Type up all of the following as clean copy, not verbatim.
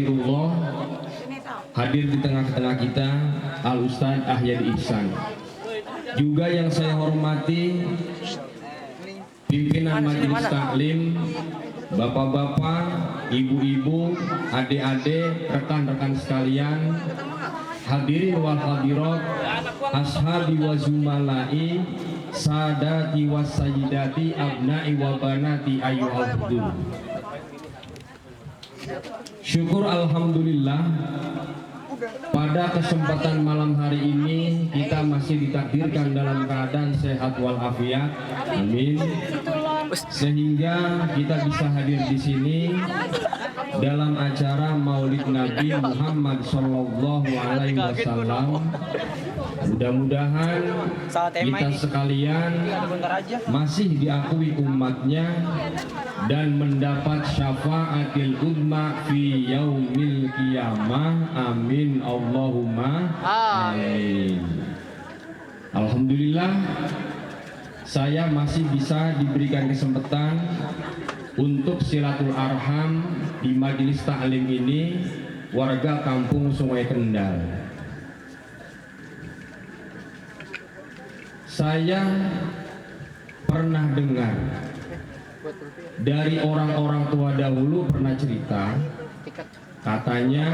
Astaghfirullah, hadir di tengah-tengah kita Al Ustadz Ahyadi Ihsan. Juga yang saya hormati pimpinan Majelis Taklim, bapak-bapak, ibu-ibu, adik-adik, rekan-rekan sekalian, hadirin wal hadirat, ashabi wa zumalai, sadati wa sayyidati, abna'i wa banati ayyuhal hudur. Syukur alhamdulillah, pada kesempatan malam hari ini kita masih ditakdirkan dalam keadaan sehat walafiat, amin. Sehingga kita bisa hadir di sini dalam acara Maulid Nabi Muhammad Sallallahu Alaihi Wasallam. Mudah-mudahan kita sekalian masih diakui umatnya dan mendapat syafaatil umma fi yaumil qiyamah, amin Allahumma amin. Alhamdulillah, saya masih bisa diberikan kesempatan untuk silatul arham di majelis taklim ini warga kampung Sungai Kendal. Saya pernah dengar dari orang-orang tua dahulu pernah cerita, katanya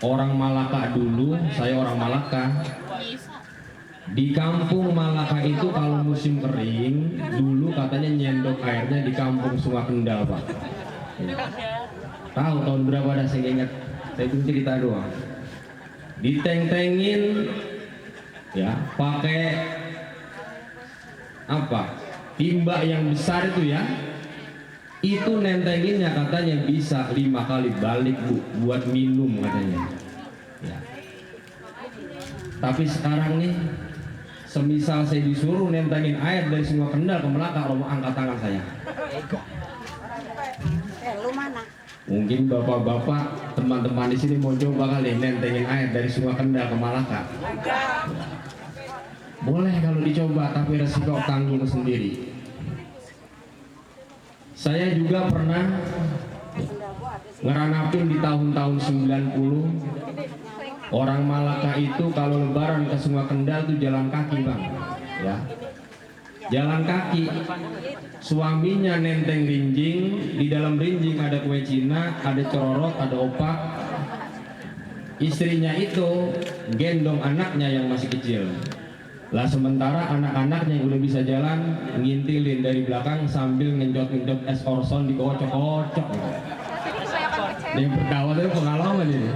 orang Malaka dulu, saya orang Malaka, di kampung Malaka itu kalau musim kering dulu katanya nyendok airnya di kampung Sungai Kendal, Pak. Tahu tahun berapa dah saya ingat, saya itu cerita doang. Diteng-tengin ya pakai apa, timba yang besar itu ya, itu nentenginnya katanya bisa 5 kali balik, Bu, buat minum katanya ya. Tapi sekarang nih, semisal saya disuruh nentengin air dari Sungai Kendal ke Melaka, mau angkat tangan saya. Lu mana? Mungkin bapak-bapak teman-teman di sini mau coba kali nentengin air dari Sungai Kendal ke Malaka. Boleh kalau dicoba, tapi resiko tanggung sendiri. Saya juga pernah ngeranapin di tahun-tahun 90. Orang Malaka itu kalau lebaran ke Sungai Kendal tuh jalan kaki, Bang. Ya. Jalan kaki. Suaminya nenteng rinjing, di dalam rinjing ada kue Cina, ada cororot, ada opak. Istrinya itu gendong anaknya yang masih kecil. Lah sementara anak-anaknya yang udah bisa jalan ngintilin dari belakang sambil ngenjot-ngenjot es orson dikocok-kocok. Yang berkawat itu pengalaman ini.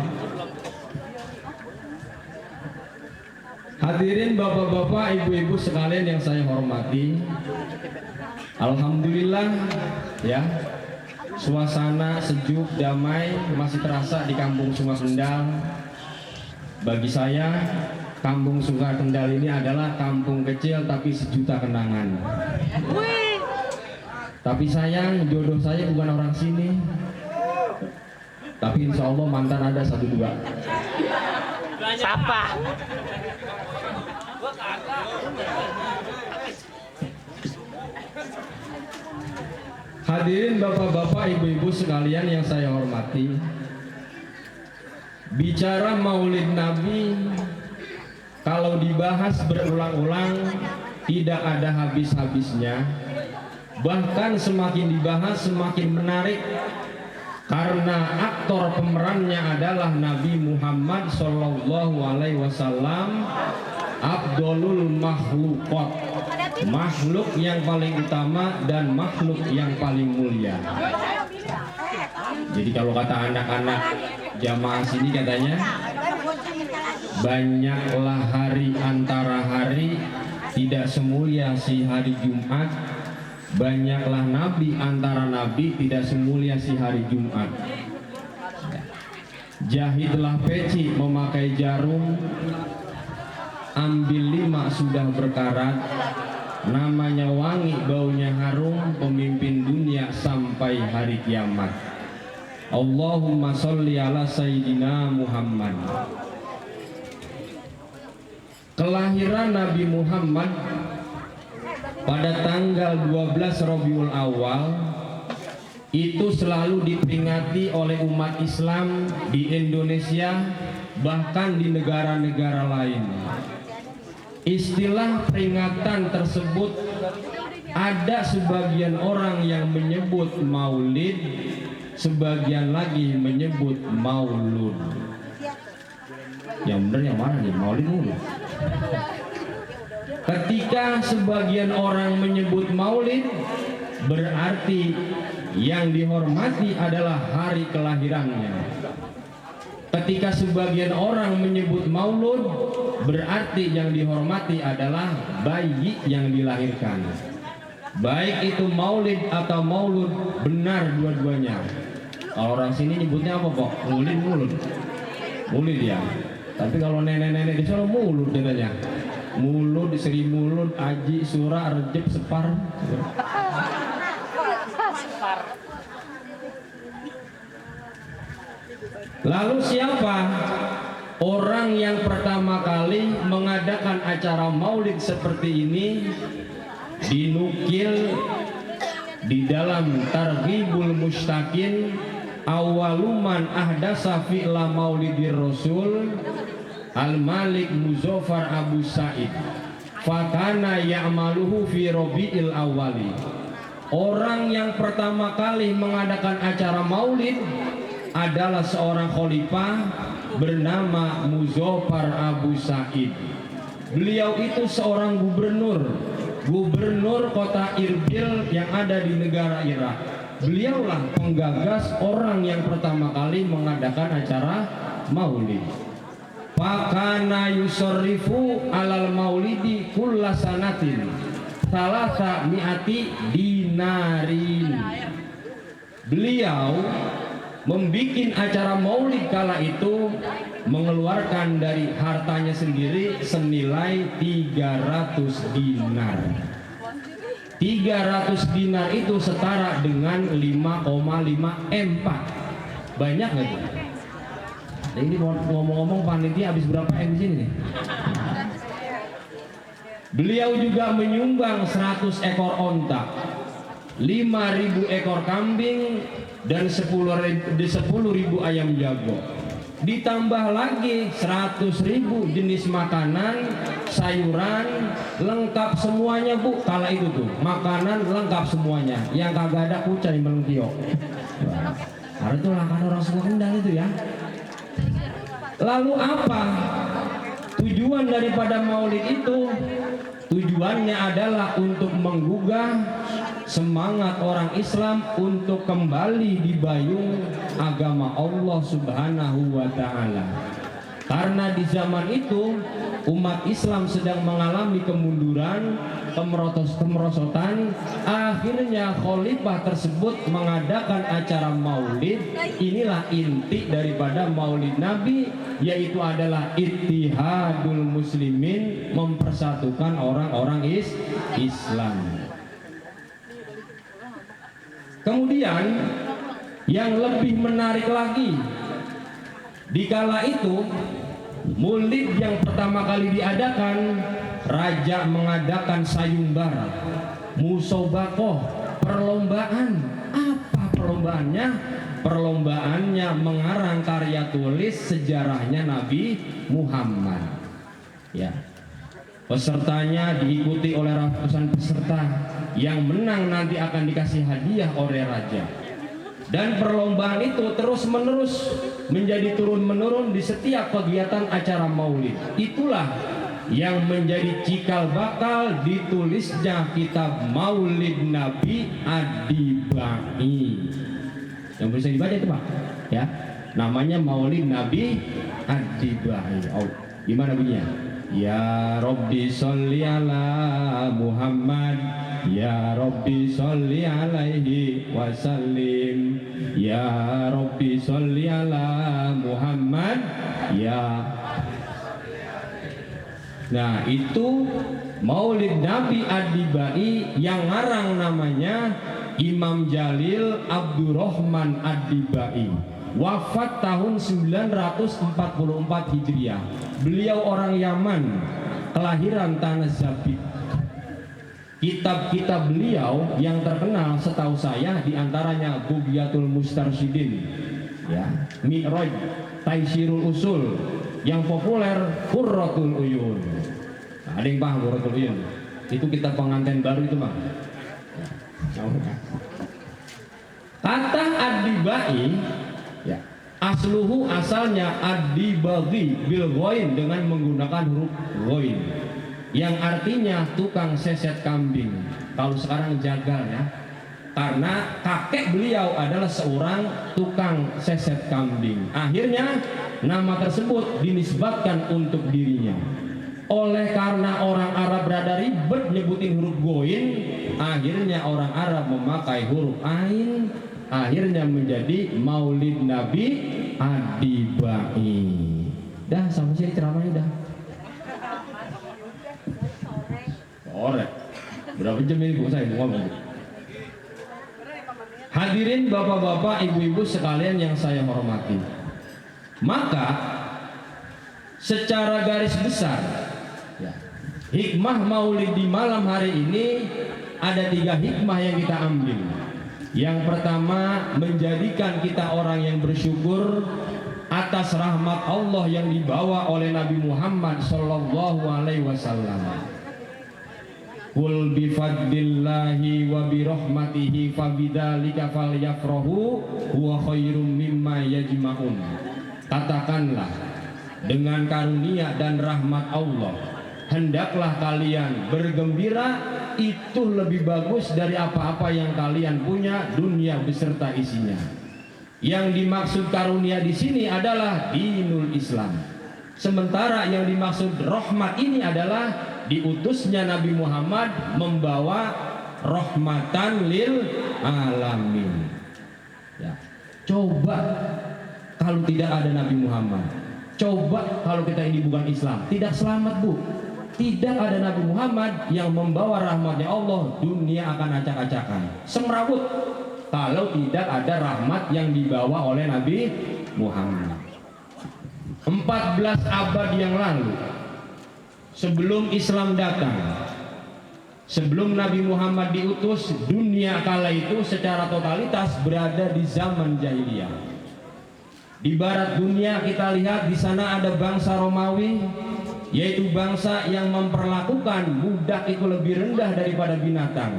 Hadirin bapak-bapak, ibu-ibu sekalian yang saya hormati, alhamdulillah ya, suasana sejuk damai masih terasa di kampung Sungai Kendal. Bagi saya, kampung Sungai Kendal ini adalah kampung kecil tapi sejuta kenangan. Tapi sayang, jodoh saya bukan orang sini. Tapi insya Allah mantan ada 1-2. Siapa? Hadirin bapak-bapak, ibu-ibu sekalian yang saya hormati, bicara Maulid Nabi kalau dibahas berulang-ulang tidak ada habis-habisnya. Bahkan semakin dibahas semakin menarik, karena aktor pemerannya adalah Nabi Muhammad Sallallahu Alaihi Wasallam, Abdulul Makhlukot, makhluk yang paling utama dan makhluk yang paling mulia. Jadi kalau kata anak-anak jamaah sini katanya, banyaklah hari antara hari, tidak semulia si hari Jumat. Banyaklah nabi antara nabi, tidak semulia si hari Jumat. Jahitlah peci memakai jarum, ambil 5 sudah berkarat. Namanya wangi, baunya harum, pemimpin dunia sampai hari kiamat. Allahumma sholli ala Sayyidina Muhammad. Kelahiran Nabi Muhammad pada tanggal 12 Rabiul Awal itu selalu diperingati oleh umat Islam di Indonesia, bahkan di negara-negara lain. Istilah peringatan tersebut ada sebagian orang yang menyebut maulid, sebagian lagi menyebut maulud. Yang benar yang mana nih? Maulid maulud? Ketika sebagian orang menyebut maulid, berarti yang dihormati adalah hari kelahirannya. Ketika sebagian orang menyebut maulud, berarti yang dihormati adalah bayi yang dilahirkan. Baik itu maulid atau maulud, benar dua-duanya. Kalau orang sini nyebutnya apa kok? Maulid mulud. Maulid ya. Tapi kalau nenek-nenek di sana mulud katanya. Mulud, Sri Mulud, Aji, Surah, Rejep, Separ. Lalu siapa orang yang pertama kali mengadakan acara maulid seperti ini? Dinukil di dalam Targhibul Mustaqin, awaluman ahdasa fi'la maulidir Rasul Al-Malik Muzaffar Abu Sa'id fakana ya'maluhu fi Rabi'il Awwali. Orang yang pertama kali mengadakan acara maulid adalah seorang khalifah bernama Muzaffar Abu Sa'id. Beliau itu seorang gubernur kota Irbil yang ada di negara Irak. Beliaulah penggagas orang yang pertama kali mengadakan acara maulid. Fakana yusarrifu alal maulidi kulla sanatin salasa mi'ati dinarin. Beliau membikin acara maulid kala itu mengeluarkan dari hartanya sendiri senilai 300 dinar. 300 dinar itu setara dengan 5,5 M4. Banyak nggak tuh? Nah, ini ngomong-ngomong panitia habis berapa M di sini nih? Beliau juga menyumbang 100 ekor onta, 5.000 ekor kambing, dan 10.000 ayam jago. Ditambah lagi 100.000 jenis makanan, sayuran, lengkap semuanya Bu. Kala itu tuh makanan lengkap semuanya. Yang kagak ada kucai melengkio. Karena itu langkah orang suka kendang itu ya. Lalu apa tujuan daripada maulid itu? Tujuannya adalah untuk menggugah semangat orang Islam untuk kembali dibayung agama Allah Subhanahu wa Ta'ala. Karena di zaman itu umat Islam sedang mengalami kemunduran, kemerosotan. Akhirnya khalifah tersebut mengadakan acara maulid. Inilah inti daripada maulid Nabi, yaitu adalah ittihadul muslimin, mempersatukan orang-orang Islam. Kemudian yang lebih menarik lagi, dikala itu maulid yang pertama kali diadakan, raja mengadakan sayembara, musobaqoh, perlombaan. Apa perlombaannya? Perlombaannya mengarang karya tulis sejarahnya Nabi Muhammad. Ya. Pesertanya diikuti oleh ratusan peserta. Yang menang nanti akan dikasih hadiah oleh raja. Dan perlombaan itu terus-menerus menjadi turun-menurun di setiap kegiatan acara maulid. Itulah yang menjadi cikal bakal ditulisnya kitab Maulid Nabi Ad-Dibai. Yang bisa dibaca itu Pak, ya. Namanya Maulid Nabi Ad-Dibai. Oh, gimana bunyinya? Ya Rabbi sholli ala Muhammad, ya Rabbi sholli alaihi wasallim, ya Rabbi sholli ala Muhammad, ya. Nah, itu Maulid Nabi Ad-Dibai yang ngarang namanya Imam Jalil Abdurrahman Ad-Dibai. Wafat tahun 944 Hijriah. Beliau orang Yaman, kelahiran tanah Zabid. Kitab-kitab beliau yang terkenal setahu saya diantaranya Bughyatul Mustarsyidin, ya, Mi'raj, Taisirul Usul, yang populer Qurratul Uyun. Nah, ada yang paham Qurratul Uyun? Itu kitab pengantin baru itu, Bang. Kata ad-dibai, ya, asluhu asalnya ad-dibaghi bil ghain dengan menggunakan huruf ghain, yang artinya tukang seset kambing. Kalau sekarang jagal, ya, karena kakek beliau adalah seorang tukang seset kambing. Akhirnya nama tersebut dinisbatkan untuk dirinya. Oleh karena orang Arab rada ribet nyebutin huruf goin, akhirnya orang Arab memakai huruf ain, akhirnya menjadi Maulid Nabi ad-dibai. Dah, sampai sini ceramahnya dah. Sore. Berapa jam ini Bu saya ngomong? Hadirin bapak-bapak, ibu-ibu sekalian yang saya hormati. Maka secara garis besar, ya, hikmah maulid di malam hari ini ada 3 hikmah yang kita ambil. Yang pertama, menjadikan kita orang yang bersyukur atas rahmat Allah yang dibawa oleh Nabi Muhammad sallallahu alaihi wasallam. Qul bi fadlillahi wa bi rahmatihi fabidzalika falyafrahu huwa khairum mimma yajma'un. Katakanlah, dengan karunia dan rahmat Allah hendaklah kalian bergembira, itu lebih bagus dari apa-apa yang kalian punya, dunia beserta isinya. Yang dimaksud karunia di sini adalah dinul Islam. Sementara yang dimaksud rahmat ini adalah diutusnya Nabi Muhammad membawa rahmatan lil alamin. Ya. Coba kalau tidak ada Nabi Muhammad, coba kalau kita ini bukan Islam, tidak selamat, Bu. Tidak ada Nabi Muhammad yang membawa rahmatnya Allah, dunia akan acak-acakan, semrawut, kalau tidak ada rahmat yang dibawa oleh Nabi Muhammad. 14 abad yang lalu, sebelum Islam datang, sebelum Nabi Muhammad diutus, dunia kala itu secara totalitas berada di zaman jahiliyah. Di barat dunia kita lihat di sana ada bangsa Romawi, yaitu bangsa yang memperlakukan budak itu lebih rendah daripada binatang.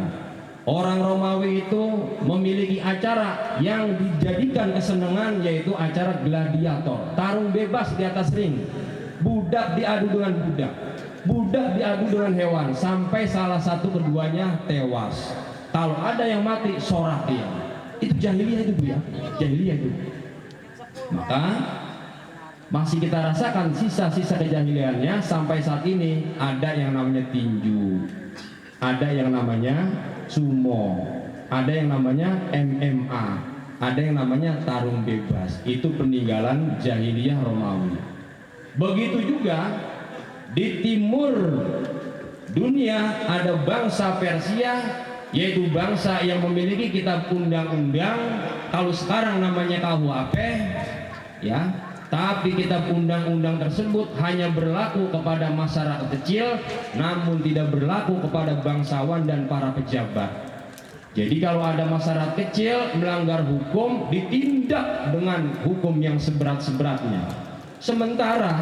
Orang Romawi itu memiliki acara yang dijadikan kesenangan, yaitu acara gladiator, tarung bebas di atas ring. Budak diadu dengan budak, budak diadu dengan hewan, sampai salah satu keduanya tewas. Kalau ada yang mati, sorak dia. Itu jahiliyah itu, Bu, ya, jahiliyah itu. Maka masih kita rasakan sisa-sisa kejahiliannya sampai saat ini. Ada yang namanya tinju, ada yang namanya sumo, ada yang namanya MMA, ada yang namanya tarung bebas. Itu peninggalan jahiliyah Romawi. Begitu juga di timur dunia ada bangsa Persia, yaitu bangsa yang memiliki kitab undang-undang. Kalau sekarang namanya KUHP, ya, tapi kitab undang-undang tersebut hanya berlaku kepada masyarakat kecil, namun tidak berlaku kepada bangsawan dan para pejabat. Jadi kalau ada masyarakat kecil melanggar hukum, ditindak dengan hukum yang seberat-seberatnya. Sementara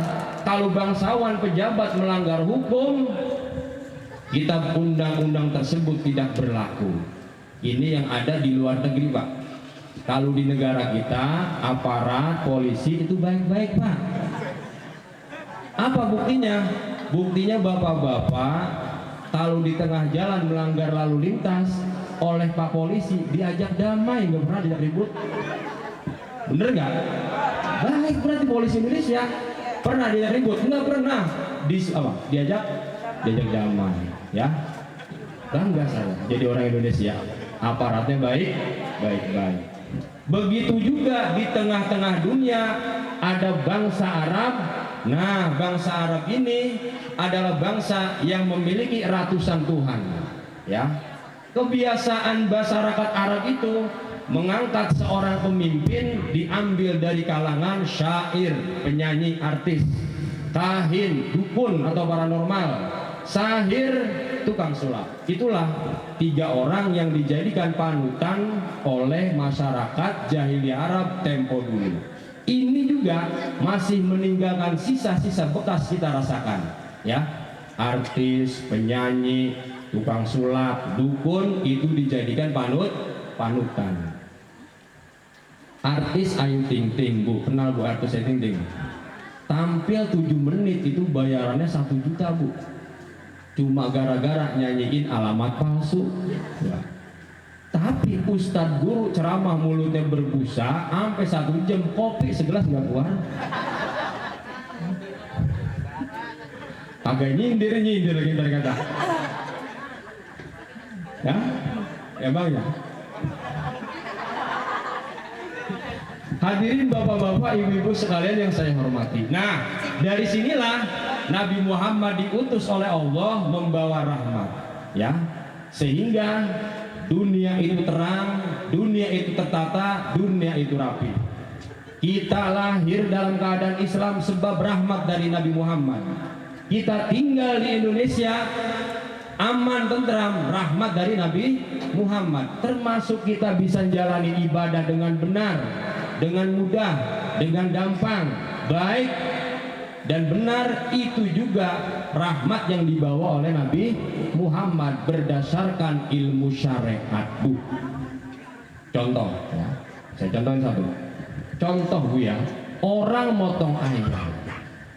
kalau bangsawan pejabat melanggar hukum, kitab undang-undang tersebut tidak berlaku. Ini yang ada di luar negeri, Pak. Kalau di negara kita, aparat polisi itu baik-baik, Pak. Apa buktinya? Buktinya bapak-bapak kalau di tengah jalan melanggar lalu lintas oleh Pak polisi diajak damai, nggak pernah diajak ribut. Bener nggak? Baik, berarti polisi Indonesia pernah diajak ribut? Nggak pernah. Diajak damai, ya. Bangga saya jadi orang Indonesia. Aparatnya baik-baik. Begitu juga di tengah-tengah dunia ada bangsa Arab. Nah, bangsa Arab ini adalah bangsa yang memiliki ratusan Tuhan, ya. Kebiasaan masyarakat Arab itu mengangkat seorang pemimpin diambil dari kalangan syair, penyanyi, artis, kahin, dukun atau paranormal, sahir, tukang sulap. Itulah 3 orang yang dijadikan panutan oleh masyarakat jahiliyah Arab tempo dulu. Ini juga masih meninggalkan sisa-sisa bekas kita rasakan, ya. Artis, penyanyi, tukang sulap, dukun itu dijadikan panutan. Artis Ayu Ting Ting, Bu, kenal Bu artis Ayu Ting Ting? Tampil 7 menit itu bayarannya 1 juta, Bu. Cuma gara-gara nyanyiin alamat palsu, ya. Tapi ustadz guru ceramah mulutnya berbusa sampai 1 jam, kopi segelas nggak keluar. Agak nyindir lagi kata. Ya, emang ya. Hadirin bapak-bapak, ibu-ibu sekalian yang saya hormati. Nah, dari sinilah Nabi Muhammad diutus oleh Allah membawa rahmat, ya, sehingga dunia itu terang, dunia itu tertata, dunia itu rapi. Kita lahir dalam keadaan Islam sebab rahmat dari Nabi Muhammad. Kita tinggal di Indonesia aman, tentram, rahmat dari Nabi Muhammad. Termasuk kita bisa menjalani ibadah dengan benar, dengan mudah, dengan gampang, baik dan benar, itu juga rahmat yang dibawa oleh Nabi Muhammad berdasarkan ilmu syariat, Bu. Contoh, ya. Saya contohin satu. Contoh, Bu, ya. Orang motong ayam.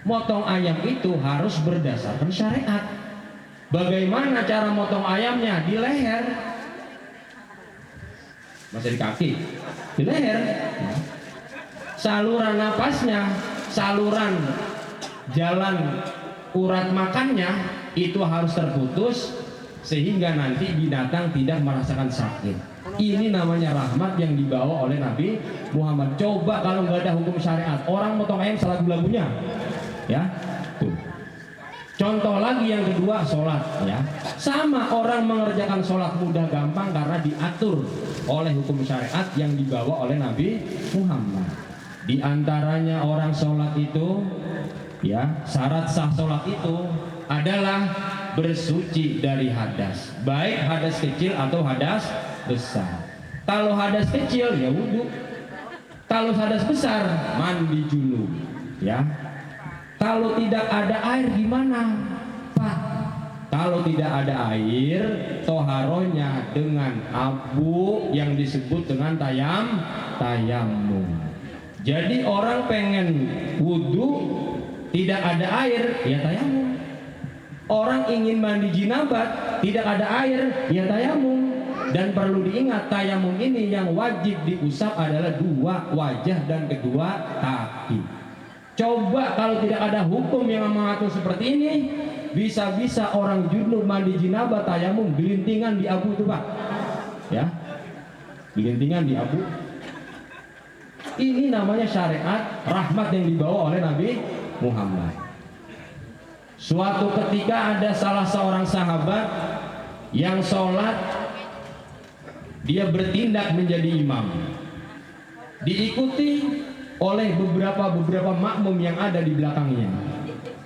Motong ayam itu harus berdasarkan syariat. Bagaimana cara motong ayamnya? Di leher. Masih di kaki. Di leher. Saluran napasnya, saluran jalan urat makannya itu harus terputus sehingga nanti binatang tidak merasakan sakit. Ini namanya rahmat yang dibawa oleh Nabi Muhammad. Coba kalau nggak ada hukum syariat, orang motong ayam salah lagunya, ya. Tuh. Contoh lagi yang kedua, sholat, ya. Sama, orang mengerjakan sholat mudah gampang karena diatur oleh hukum syariat yang dibawa oleh Nabi Muhammad. Di antaranya orang sholat itu, ya, syarat sah sholat itu adalah bersuci dari hadas, baik hadas kecil atau hadas besar. Kalau hadas kecil ya wudhu, kalau hadas besar mandi junub, ya. Kalau tidak ada air gimana, Pak? Kalau tidak ada air, toharonya dengan abu yang disebut dengan tayamum. Jadi orang pengen wudhu tidak ada air, ya tayamum. Orang ingin mandi jinabat tidak ada air, ya tayamum. Dan perlu diingat, tayamum ini yang wajib diusap adalah 2 wajah dan kedua kaki. Coba kalau tidak ada hukum yang mengatur seperti ini, bisa-bisa orang junub mandi jinabat tayamum gelintingan di abu itu, Pak, ya, gelintingan di abu. Ini namanya syariat rahmat yang dibawa oleh Nabi Muhammad. Suatu ketika ada salah seorang sahabat yang sholat, dia bertindak menjadi imam, diikuti oleh beberapa makmum yang ada di belakangnya.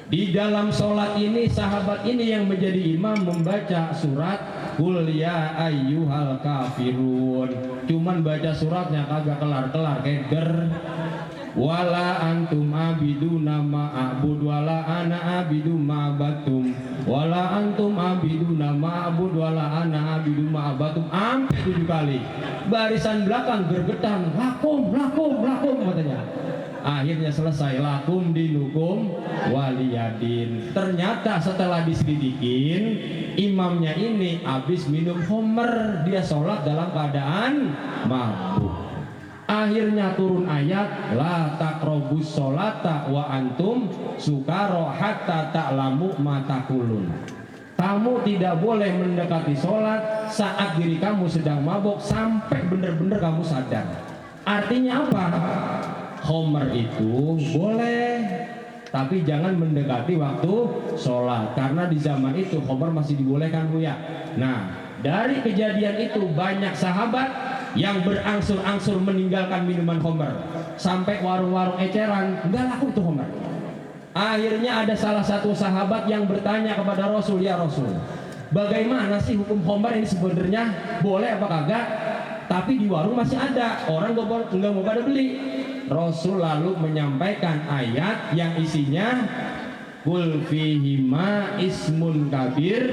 Di dalam sholat ini, sahabat ini yang menjadi imam membaca surat Qul ya ayyuhal kafirun. Cuman baca suratnya kagak kelar-kelar, keder. Wala antum abiduna ma'abud wala ana abidu ma'abatum wala antum abiduna ma'abud wala ana abidu ma'abatum, sampai 7 kali. Barisan belakang gergetan, lakum katanya. Akhirnya selesai, lakum dinukum waliyadin. Ternyata setelah diselidikin, imamnya ini habis minum homer, dia sholat dalam keadaan mabuk. Akhirnya turun ayat la taqrabus sholata wa antum sukaro hatta ta'lamu ma taqulun. Kamu tidak boleh mendekati sholat saat diri kamu sedang mabuk sampai benar-benar kamu sadar. Artinya apa? Homer itu boleh, tapi jangan mendekati waktu sholat, karena di zaman itu homer masih dibolehkan, Bu, ya. Nah, dari kejadian itu banyak sahabat yang berangsur-angsur meninggalkan minuman homer, sampai warung-warung eceran nggak laku tuh homer. Akhirnya ada salah satu sahabat yang bertanya kepada Rasul, ya Rasul, bagaimana sih hukum khamar ini sebenarnya, boleh apa kagak? Tapi di warung masih ada, orang nggak mau pada beli. Rasul lalu menyampaikan ayat yang isinya qul fihima ismun kabir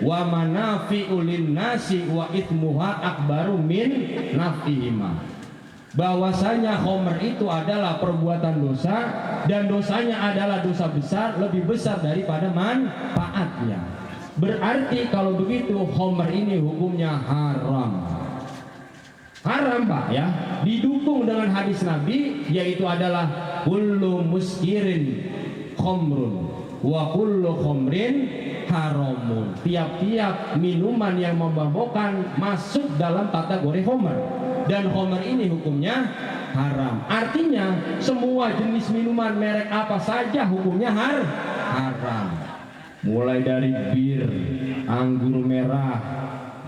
wa manafi'u linnasi wa ithmuha akbaru min naf'ihima, bahwasanya khamr itu adalah perbuatan dosa dan dosanya adalah dosa besar, lebih besar daripada manfaatnya. Berarti kalau begitu khamr ini hukumnya haram. Haram Pak ya, didukung dengan hadis Nabi, yaitu adalah kullu muskirin khamrun wa kullu khamrin haramun. Tiap-tiap minuman yang memabukkan masuk dalam kategori khamr, dan khamr ini hukumnya haram. Artinya semua jenis minuman merek apa saja hukumnya haram. Mulai dari bir, anggur merah,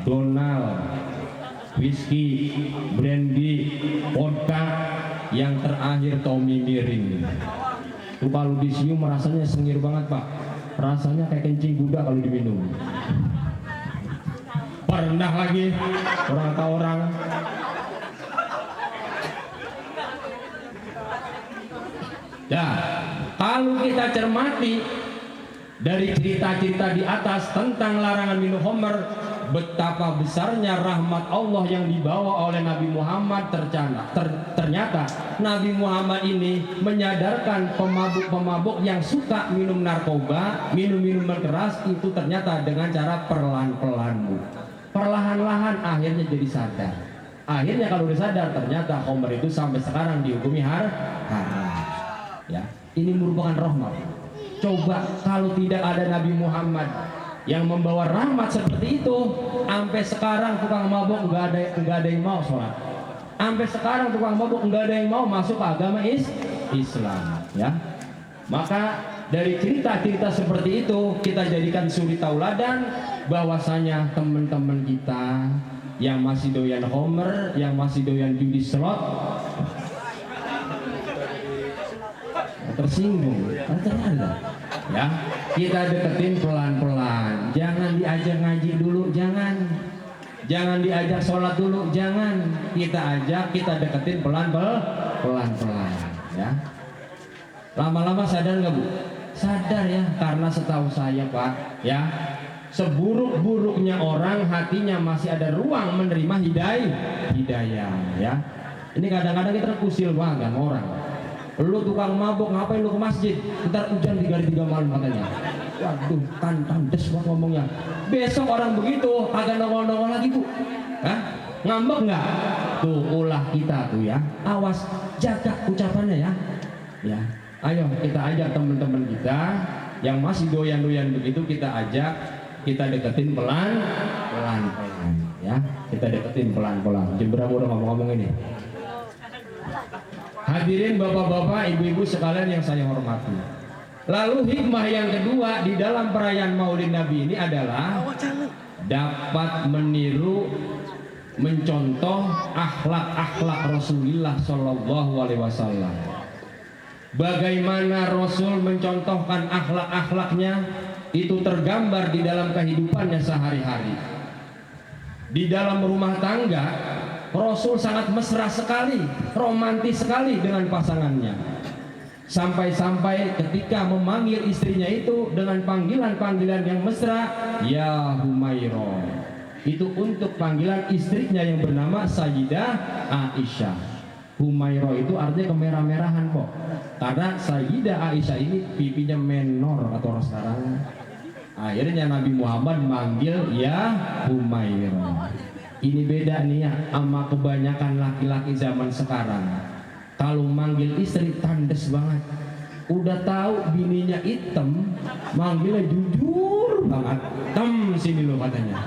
Donald, whisky, brandy, vodka, yang terakhir Tommy miring. Tuh kalau disium rasanya sengir banget Pak, rasanya kayak kencing kuda kalau diminum. Pernah lagi orang tahu orang. Ya, kalau kita cermati dari cerita-cerita di atas tentang larangan minum khamr, betapa besarnya rahmat Allah yang dibawa oleh Nabi Muhammad. Ternyata Nabi Muhammad ini menyadarkan pemabuk-pemabuk yang suka minum narkoba, minum minuman keras itu ternyata dengan cara perlahan-lahan, perlahan-lahan akhirnya jadi sadar. Akhirnya kalau udah sadar ternyata khamr itu sampai sekarang dihukumi haram. Ya, ini merupakan rahmat. Coba kalau tidak ada Nabi Muhammad yang membawa rahmat seperti itu, sampai sekarang tukang mabuk nggak ada yang mau sholat. Sampai sekarang tukang mabuk nggak ada yang mau masuk agama Islam. Ya, maka dari cerita-cerita seperti itu kita jadikan suri tauladan bahwasanya teman-teman kita yang masih doyan khamr, yang masih doyan judi slot, tersinggung, ternyata ya, kita deketin pelan-pelan, jangan diajak ngaji dulu, jangan diajak sholat dulu, jangan, kita deketin pelan-pelan ya. Lama-lama sadar nggak Bu? Sadar ya, karena setahu saya Pak ya, seburuk-buruknya orang hatinya masih ada ruang menerima hidayah ya. Ini kadang-kadang kita kusil banget orang. Lu tukang mabuk ngapain lu ke masjid? Ntar hujan 3 hari 3 malam katanya. Waduh, kan tandes banget ngomongnya. Besok orang begitu agak nongol-nongol lagi Bu. Hah? Ngambek nggak? Tuh ulah kita tuh ya. Awas, jaga ucapannya ya. Ya, ayo kita ajak teman-teman kita yang masih doyan-doyan begitu, kita ajak, kita deketin pelan-pelan ya. Kita deketin pelan-pelan. Jam berapa udah ngomong-ngomong ini? Hadirin bapak-bapak, ibu-ibu sekalian yang saya hormati. Lalu hikmah yang kedua di dalam perayaan Maulid Nabi ini adalah dapat meniru, mencontoh akhlak-akhlak Rasulullah Shallallahu Alaihi Wasallam. Bagaimana Rasul mencontohkan akhlak-akhlaknya itu tergambar di dalam kehidupannya sehari-hari. Di dalam rumah tangga Rasul sangat mesra sekali, romantis sekali dengan pasangannya. Sampai-sampai ketika memanggil istrinya itu dengan panggilan-panggilan yang mesra, ya Humairah. Itu untuk panggilan istrinya yang bernama Sayyidah Aisyah. Humairah itu artinya kemerah-merahan kok. Karena Sayyidah Aisyah ini pipinya menor atau orang sekarang. Akhirnya Nabi Muhammad manggil ya Humairah. Ini beda nih ya sama kebanyakan laki-laki zaman sekarang. Kalau manggil istri tandes banget. Udah tahu bininya hitam, manggilnya jujur banget. Tem sini lo katanya.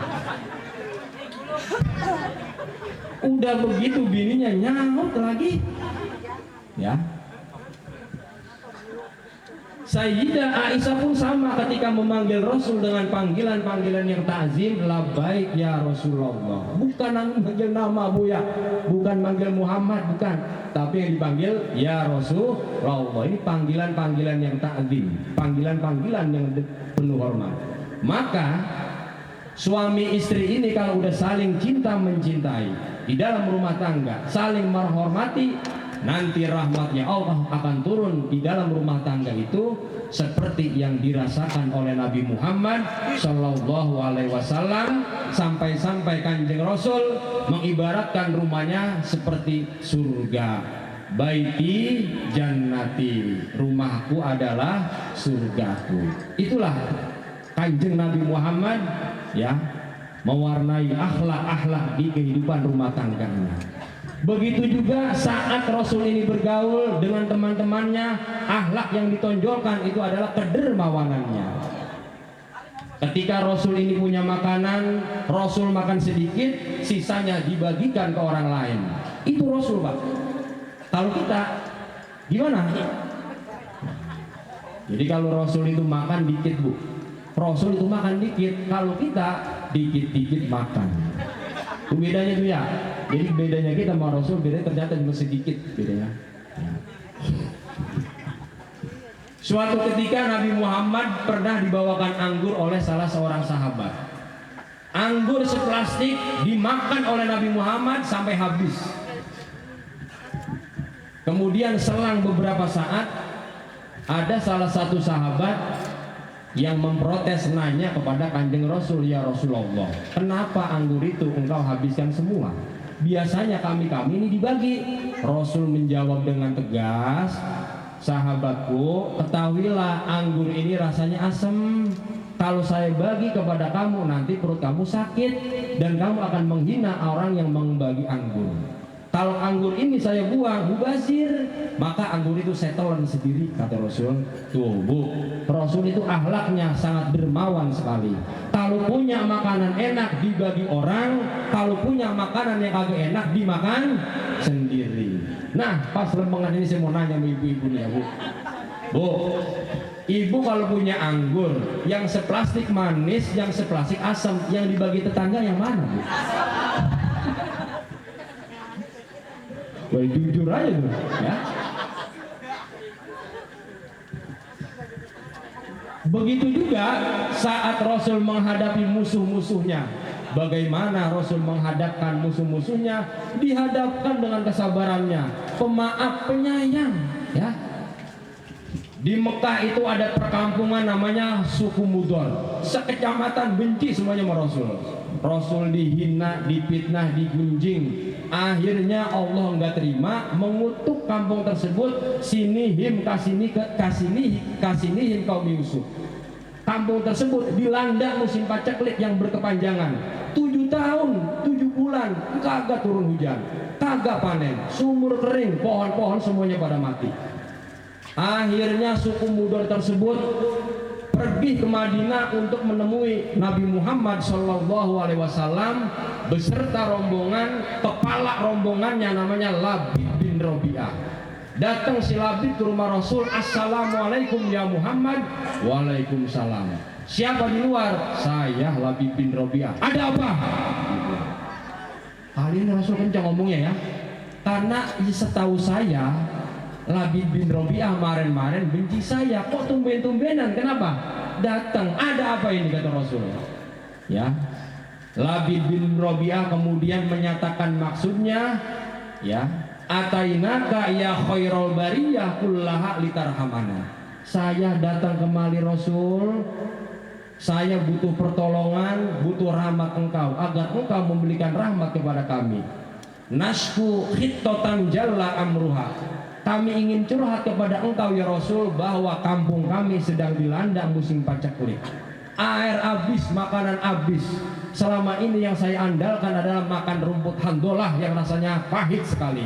Udah begitu bininya nyaut lagi. Ya. Sayyidah Aisyah pun sama ketika memanggil Rasul dengan panggilan-panggilan yang ta'zim, labbaik ya Rasulullah. Bukan manggil nama Bu ya, bukan manggil Muhammad, bukan, tapi yang dipanggil ya Rasulullah. Ini panggilan-panggilan yang ta'zim, panggilan-panggilan yang penuh hormat. Maka Suami istri ini kalau udah saling cinta mencintai di dalam rumah tangga, saling menghormati, nanti rahmatnya Allah akan turun di dalam rumah tangga itu seperti yang dirasakan oleh Nabi Muhammad Shallallahu Alaihi Wasallam. Sampai-sampai Kanjeng Rasul mengibaratkan rumahnya seperti surga. Baiti jannati, rumahku adalah surgaku. Itulah Kanjeng Nabi Muhammad, ya, mewarnai akhlak-akhlak di kehidupan rumah tangganya. Begitu juga saat Rasul ini bergaul dengan teman-temannya, akhlak yang ditonjolkan itu adalah kedermawanannya. Ketika Rasul ini punya makanan, Rasul makan sedikit, sisanya dibagikan ke orang lain. Itu Rasul, Pak. Kalau kita gimana? Jadi kalau Rasul itu makan dikit, Bu, Rasul itu makan dikit. Kalau kita dikit-dikit makan. Itu bedanya tuh ya. Jadi bedanya kita sama Rasul, bedanya ternyata cuma sedikit bedanya. Suatu ketika Nabi Muhammad pernah dibawakan anggur oleh salah seorang sahabat. Anggur seplastik dimakan oleh Nabi Muhammad sampai habis. Kemudian selang beberapa saat ada salah satu sahabat yang memprotes, nanya kepada Kanjeng Rasul, ya Rasulullah, kenapa anggur itu engkau habiskan semua? Biasanya kami ini dibagi. Rasul menjawab dengan tegas, sahabatku, ketahuilah anggur ini rasanya asam. Kalau saya bagi kepada kamu, nanti perut kamu sakit dan kamu akan menghina orang yang membagi anggur. Kalau anggur ini saya buang, mubazir, maka anggur itu saya telan sendiri, kata Rasul. Tuh, Bu, Rasul itu akhlaknya sangat dermawan sekali. Kalau punya makanan enak dibagi orang, kalau punya makanan yang agak enak dimakan sendiri. Nah, pas lempengan ini saya mau nanya sama ibu-ibu nih ya, Bu. Bu, ibu kalau punya anggur yang seplastik manis, yang seplastik asam, yang dibagi tetangga yang mana, Bu? Wah, jujur aja tuh, ya. Begitu juga saat Rasul menghadapi musuh-musuhnya. Bagaimana Rasul menghadapkan musuh-musuhnya? Dihadapkan dengan kesabarannya, pemaaf, penyayang, ya. Di Mekah itu ada perkampungan namanya suku Mudor. Sekecamatan benci semuanya sama Rasul. Rasul dihina, dipitnah, digunjing. Akhirnya Allah nggak terima, mengutuk kampung tersebut, sinihim kasinihim kaum Yusuf. Kampung tersebut dilanda musim paceklik yang berkepanjangan 7 tahun 7 bulan, kagak turun hujan, kagak panen, sumur kering, pohon-pohon semuanya pada mati. Akhirnya suku Mudor tersebut pergi ke Madinah untuk menemui Nabi Muhammad SAW beserta rombongan. Kepala rombongannya namanya Labid bin Robi'ah. Datang si Labid ke rumah Rasul, assalamualaikum ya Muhammad. Waalaikumsalam. Siapa di luar? Saya Labid bin Robi'ah. Ada apa? Kali ini Rasul kencang ngomongnya ya, karena setahu saya Labid bin Robi'ah kemarin benci saya. Kok tumben-tumbenan? Kenapa? Datang. Ada apa ini, kata Rasul? Ya. Labid bin Robi'ah kemudian menyatakan maksudnya, ya, atainaka ya khairul bariyah kullaha litarhamana. Saya datang kemari Rasul, saya butuh pertolongan, butuh rahmat engkau agar engkau memberikan rahmat kepada kami. Nasku khittatan jalla amruha. Kami ingin curhat kepada engkau ya Rasul bahwa kampung kami sedang dilanda musim paceklik. Air habis, makanan habis. Selama ini yang saya andalkan adalah makan rumput handolah yang rasanya pahit sekali.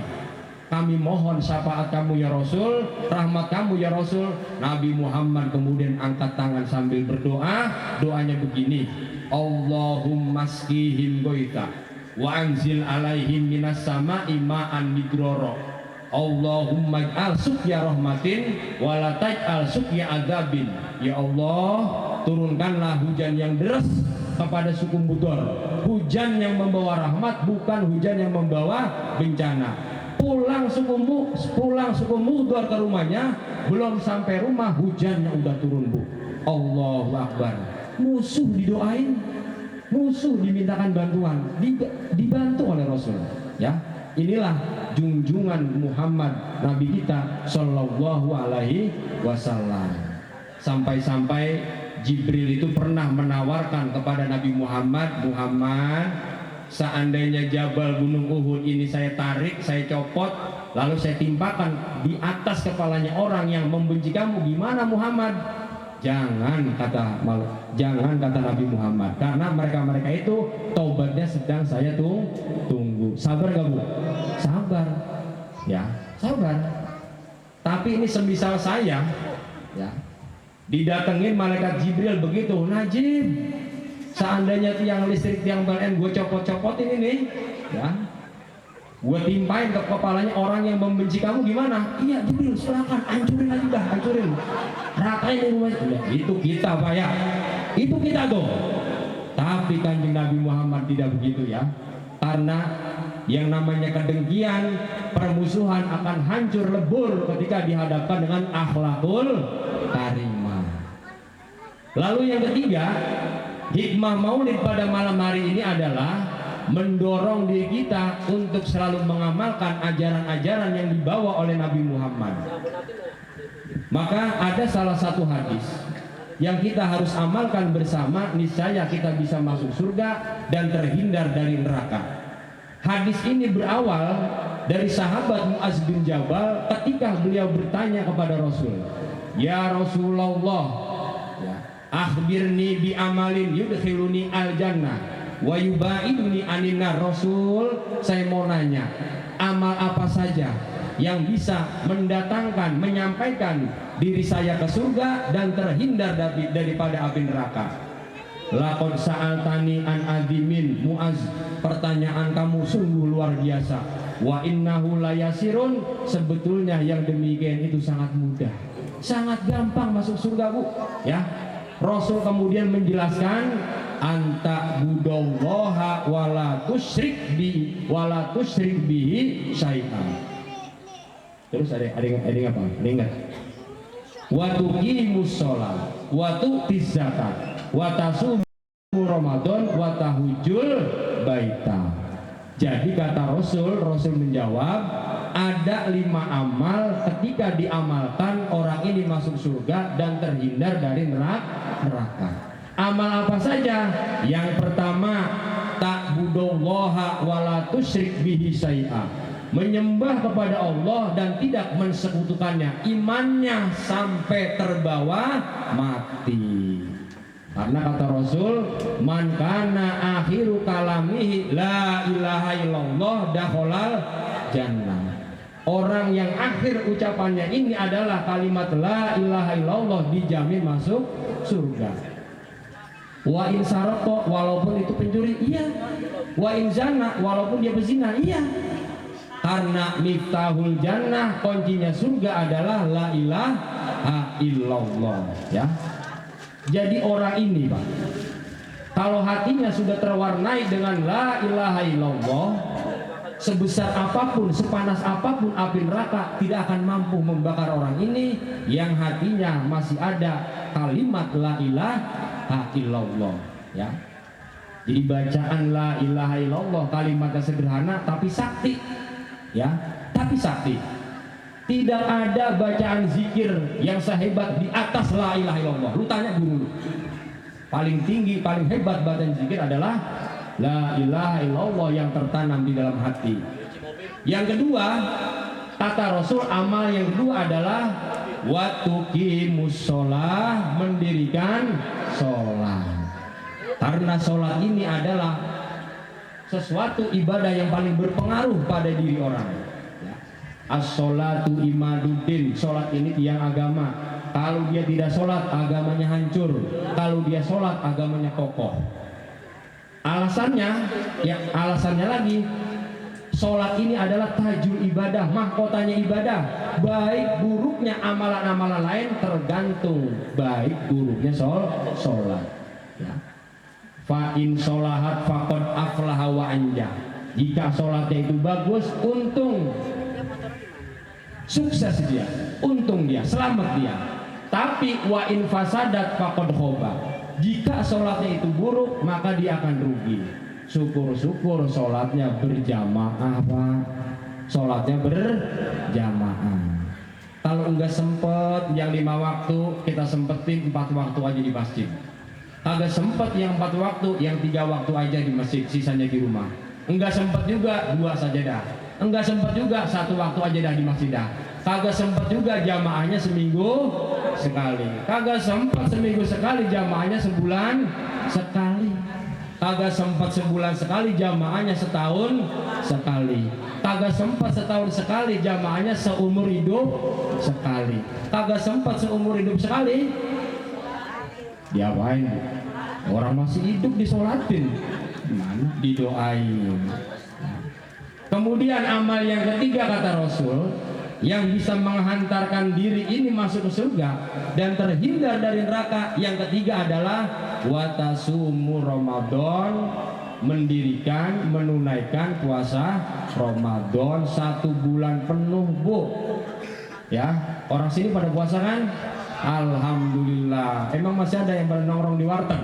Kami mohon syafaat kamu ya Rasul, rahmat kamu ya Rasul. Nabi Muhammad kemudian angkat tangan sambil berdoa. Doanya begini, Allahumma skihim goita wa anzil alaihim minas sama'i ma'an midroro. Allahumma ij'al suqya rahmatin wa la taj'al suqya adzabin. Ya Allah, turunkanlah hujan yang deras kepada suku Mudor, hujan yang membawa rahmat, bukan hujan yang membawa bencana. Pulang suku Mudor ke rumahnya, belum sampai rumah hujannya udah turun, Bu. Allahu Akbar. Musuh didoain, musuh dimintakan bantuan, dibantu oleh Rasul. Ya, inilah junjungan Muhammad Nabi kita Shallallahu Alaihi Wasallam. Sampai-sampai Jibril itu pernah menawarkan kepada Nabi Muhammad, seandainya Jabal Gunung Uhud ini saya tarik, saya copot, lalu saya timpakan di atas kepalanya orang yang membenci kamu, gimana Muhammad? Jangan kata Nabi Muhammad, karena mereka itu tobatnya sedang saya tunggu. Sabar gak Bu? Sabar, ya sabar. Tapi ini semisal saya, ya, didatengin malaikat Jibril begitu, Najib, seandainya tiang listrik, tiang PLN gue copot-copotin ini, ya, gue timpain ke kepalanya orang yang membenci kamu, gimana? Iya Jibril, silakan hancurin aja dah, hancurin, ratain di rumah. Itu kita Pak ya, itu kita tuh. Tapi Kanjeng Nabi Muhammad tidak begitu ya, karena yang namanya kedengkian, permusuhan akan hancur lebur ketika dihadapkan dengan akhlakul karimah. Lalu yang ketiga, hikmah maulid pada malam hari ini adalah mendorong diri kita untuk selalu mengamalkan ajaran-ajaran yang dibawa oleh Nabi Muhammad. Maka ada salah satu hadis yang kita harus amalkan bersama, niscaya kita bisa masuk surga dan terhindar dari neraka. Hadis ini berawal dari sahabat Muaz bin Jabal ketika beliau bertanya kepada Rasul, "Ya Rasulullah, ya, akhbirni bi amalin yudkhiluni al-jannah wa yubaiduni aninnar." Rasul, saya mau nanya, amal apa saja yang bisa mendatangkan, menyampaikan diri saya ke surga dan terhindar daripada api neraka? Laqad sa'altani an azimin, Muaz, pertanyaan kamu sungguh luar biasa. Wa innahu layasirun, sebetulnya yang demikian itu sangat mudah, sangat gampang masuk surga Bu. Ya, Rasul kemudian menjelaskan, anta budallaha wala tusyrik bihi syai'an. Terus ada apa? Ada ingat? Wa tuqimus shalah wa tu'tiz zakat wa tasumu Ramadan wa tahujjul baita. Jadi kata Rasul menjawab, ada 5 amal ketika diamalkan orang ini masuk surga dan terhindar dari neraka. Amal apa saja? Yang pertama, ta'budullaha wa la tusyrik bihi syai'a, menyembah kepada Allah dan tidak mensekutukannya, imannya sampai terbawa mati. Karena kata Rasul, man kana akhiru kalamihi la ilaha illallah dakhalal jannah. Orang yang akhir ucapannya ini adalah kalimat la ilaha illallah, dijamin masuk surga. Wa in sarqa, walaupun itu pencuri, iya. Wa in zana, walaupun dia berzina, iya. Karena miftahul jannah, kuncinya surga adalah la ilaha illallah, ya. Jadi orang ini Pak, kalau hatinya sudah terwarnai dengan la ilaha illallah, sebesar apapun, sepanas apapun api neraka tidak akan mampu membakar orang ini yang hatinya masih ada kalimat la ilaha illallah, ya. Jadi bacaan la ilaha illallah kalimatnya sederhana tapi sakti, ya, tapi sakti. Tidak ada bacaan zikir yang sehebat di atas la ilaha illallah. Lu tanya dulu. Paling tinggi, paling hebat bacaan zikir adalah la ilaha illallah yang tertanam di dalam hati. Yang kedua, kata Rasul, amal yang kedua adalah wa tuqimus shalah, mendirikan sholat. Karena sholat ini adalah sesuatu ibadah yang paling berpengaruh pada diri orang. As-sholatu imaduddin, sholat ini tiang agama. Kalau dia tidak sholat, agamanya hancur. Kalau dia sholat, agamanya kokoh. Alasannya lagi, sholat ini adalah tajul ibadah, mahkotanya ibadah. Baik buruknya amalan-amalan lain tergantung baik buruknya sholat. Ya. Fa in sholahat faqad aflaha wa anja. Jika sholatnya itu bagus, untung, sukses dia, untung dia, selamat dia. Tapi wa in fasadat faqad khoba. Jika sholatnya itu buruk, maka dia akan rugi. Syukur-syukur sholatnya berjamaah, Pak. Sholatnya berjamaah. Kalau enggak sempet yang 5 waktu, kita sempetin 4 waktu aja di masjid. Agak sempet yang 4 waktu, yang 3 waktu aja di masjid, sisanya di rumah. Enggak sempet juga 2 saja dah. Enggak sempet juga 1 waktu aja dah di masjid dah. Kagak sempet juga jamaahnya seminggu sekali. Kagak sempet seminggu sekali jamaahnya sebulan sekali. Kagak sempet sebulan sekali jamaahnya setahun sekali. Kagak sempet setahun sekali jamaahnya seumur hidup sekali. Kagak sempet seumur hidup sekali. Diapain? Orang masih hidup disolatin. Mana? Didoain. Kemudian amal yang ketiga kata Rasul, yang bisa menghantarkan diri ini masuk ke surga dan terhindar dari neraka, yang ketiga adalah watasumu Ramadan, mendirikan, menunaikan puasa Ramadan 1 bulan penuh, Bu. Ya, orang sini pada puasa kan? Alhamdulillah. Emang masih ada yang pada nongkrong di warteg?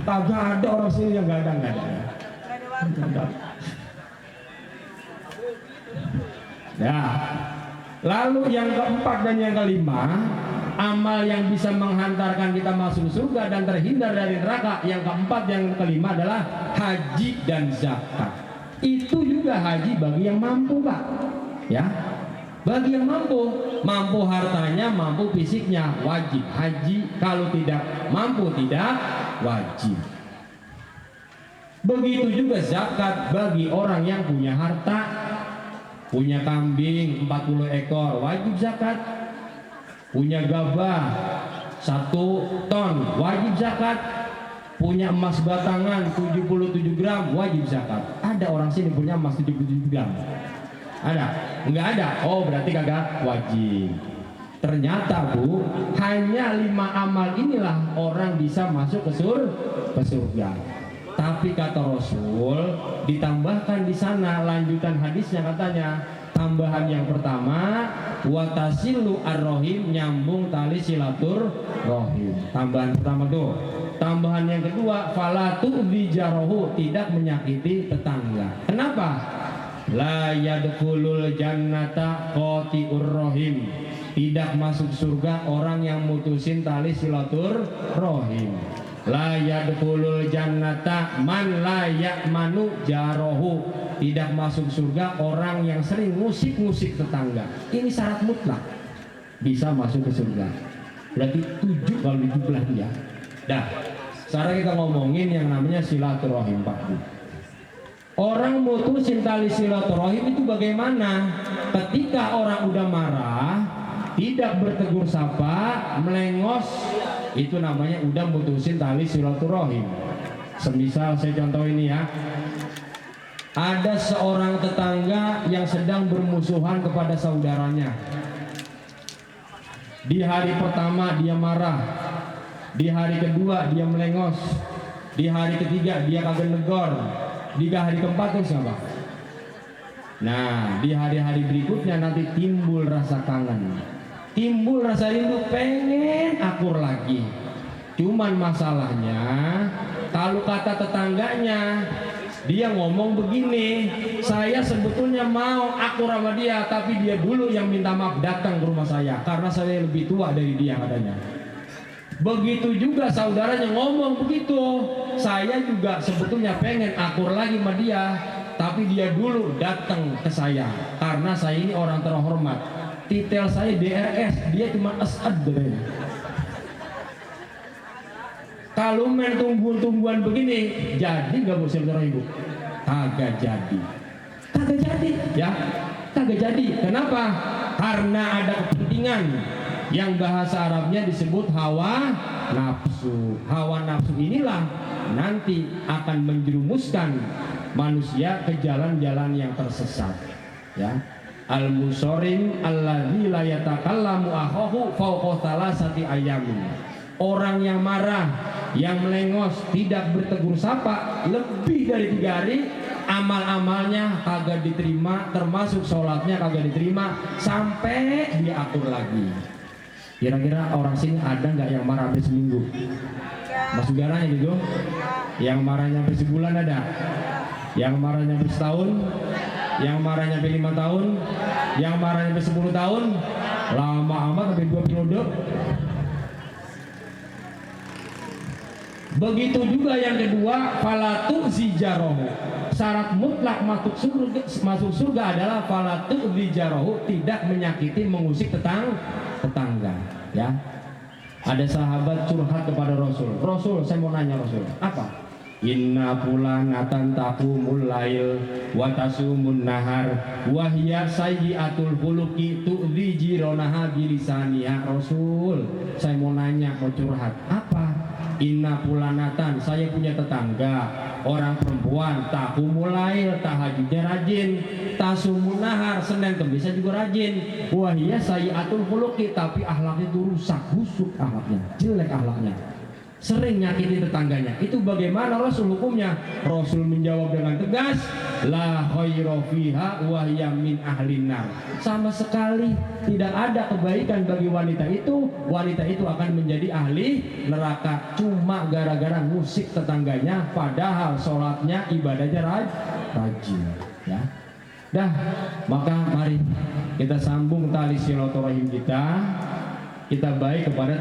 Kagak ada orang sini yang nggak ada. Ya, lalu yang keempat dan yang kelima, amal yang bisa menghantarkan kita masuk surga dan terhindar dari neraka, yang keempat yang kelima adalah haji dan zakat. Itu juga haji bagi yang mampu, Pak. Ya, bagi yang mampu hartanya, mampu fisiknya, wajib haji. Kalau tidak mampu, tidak wajib. Begitu juga zakat bagi orang yang punya harta. Punya kambing 40 ekor, wajib zakat. Punya gabah 1 ton, wajib zakat. Punya emas batangan 77 gram, wajib zakat. Ada orang sini punya emas 77 gram? Ada? Enggak ada? Oh, berarti kagak wajib. Ternyata, Bu, hanya 5 amal inilah orang bisa masuk ke surga. Tapi kata Rasul, ditambahkan di sana lanjutan hadisnya, katanya tambahan yang pertama, watasilu ar-rohim, nyambung tali silaturrohim. Tambahan pertama tuh. Tambahan yang kedua, falatu bijarohu, tidak menyakiti tetangga. Kenapa? La yadkhulul jannata qati'ur rohim, tidak masuk surga orang yang mutusin tali silaturrohim. La yadkhulul jannata man la ya'manu jarohu, tidak masuk surga orang yang sering ngusik-ngusik tetangga. Ini syarat mutlak bisa masuk ke surga. Berarti 7 kalau dijumlah dia. Dah, sekarang kita ngomongin yang namanya silaturahim, Pak Bu. Orang mutusin tali silaturahim itu bagaimana? Ketika orang udah marah, tidak bertegur sapa, melengos, itu namanya udah mutusin tali silaturahim. Semisal saya contoh ini ya, ada seorang tetangga yang sedang bermusuhan kepada saudaranya. Di hari pertama dia marah, di hari kedua dia melengos, di hari ketiga dia kagak negor, di hari keempat terus apa? Nah, di hari-hari berikutnya nanti timbul rasa kangen, timbul rasa rindu, pengen akur lagi. Cuman masalahnya kalau kata tetangganya, dia ngomong begini, saya sebetulnya mau akur sama dia, tapi dia dulu yang minta maaf datang ke rumah saya karena saya lebih tua dari dia, katanya. Begitu juga saudaranya ngomong begitu, saya juga sebetulnya pengen akur lagi sama dia, tapi dia dulu datang ke saya karena saya ini orang terhormat. Titel saya DRS, dia cuma Asad katanya. Kalau main tungguan begini, jadi nggak Bu silaturahim, Ibu? Kagak jadi, ya, kagak jadi. Kenapa? Karena ada kepentingan yang bahasa Arabnya disebut hawa nafsu. Hawa nafsu inilah nanti akan menjerumuskan manusia ke jalan-jalan yang tersesat. Ya. Al-musorim alladzi la yatakallamu akhahu fawqa thalathati ayamin. Orang yang marah, yang melengos, tidak bertegur sapa lebih dari 3 hari, amal-amalnya kagak diterima, termasuk sholatnya kagak diterima sampai dia akur lagi. Kira-kira orang sini ada nggak yang marah sampai seminggu? Mas udaranya gitu? Yang marahnya sampai sebulan ada? Yang marahnya sampai setahun? Yang marahnya sampai 5 tahun? Yang marahnya sampai 10 tahun? Lama amat sampai 2 periode. Begitu juga yang kedua, falatu zijarohu. Syarat mutlak masuk surga adalah falatu zijarohu, tidak menyakiti, mengusik tetangga. Ya, ada sahabat curhat kepada Rasul. Rasul, saya mau nanya Rasul, apa? Inna fulanatan taqumul lail wa tasumun nahar wa hiya sayyi'atul khuluqi tu'dhi jironaha bilisaniha. Rasul, saya mau nanya, mau curhat, apa? Inna fulanatan, saya punya tetangga orang perempuan, taqumul lail, tahajudnya rajin, tasumun nahar, Senin Kemisnya juga rajin, wa hiya sayyi'atul khuluqi, tapi akhlaknya itu rusak, busuk akhlaknya, jelek akhlaknya, sering nyakiti tetangganya. Itu bagaimana Rasul hukumnya? Rasul menjawab dengan tegas, la khaira fiha wa hiya min ahlin nar. Sama sekali tidak ada kebaikan bagi wanita itu. Wanita itu akan menjadi ahli neraka cuma gara-gara musik tetangganya, padahal sholatnya, ibadahnya rajin. Ya. Dah, maka mari kita sambung tali silaturahim kita baik kepada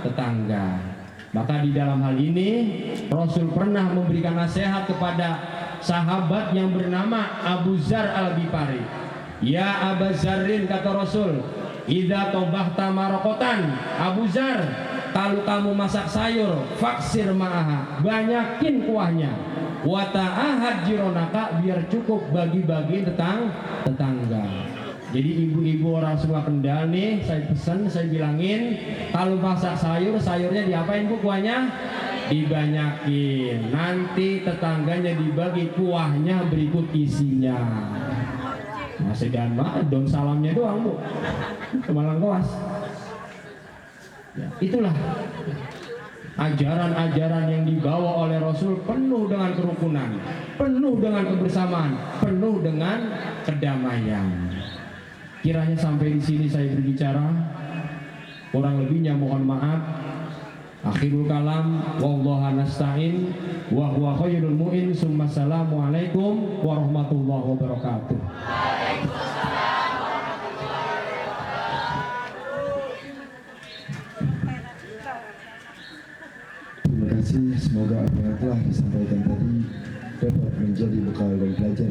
tetangga. Maka di dalam hal ini Rasul pernah memberikan nasihat kepada sahabat yang bernama Abu Zar Al-Ghifari. Ya Abu Zarrin, kata Rasul, idza tobahta marokotan, Abu Zar, kalau kamu masak sayur, faksir ma'aha, banyakin kuahnya, wa ta'ahad jironaka, biar cukup bagi-bagi tetangga. Jadi ibu-ibu orang semua Kendal nih, saya pesan, saya bilangin, kalau masak sayur, sayurnya diapain bu kuahnya? Dibanyakin. Nanti tetangganya dibagi kuahnya berikut isinya. Masih dan daun salamnya doang bu, kemalang koas. Ya, itulah ajaran-ajaran yang dibawa oleh Rasul, penuh dengan kerukunan, penuh dengan kebersamaan, penuh dengan kedamaian. Kiranya sampai di sini saya berbicara, kurang lebihnya mohon maaf. Akhirul kalam, wallahu nasta'in, wa huwa khairul mu'in. Assalamualaikum warahmatullahi wabarakatuh. Terima kasih, semoga apa yang telah disampaikan tadi dapat menjadi bekal dan pelajaran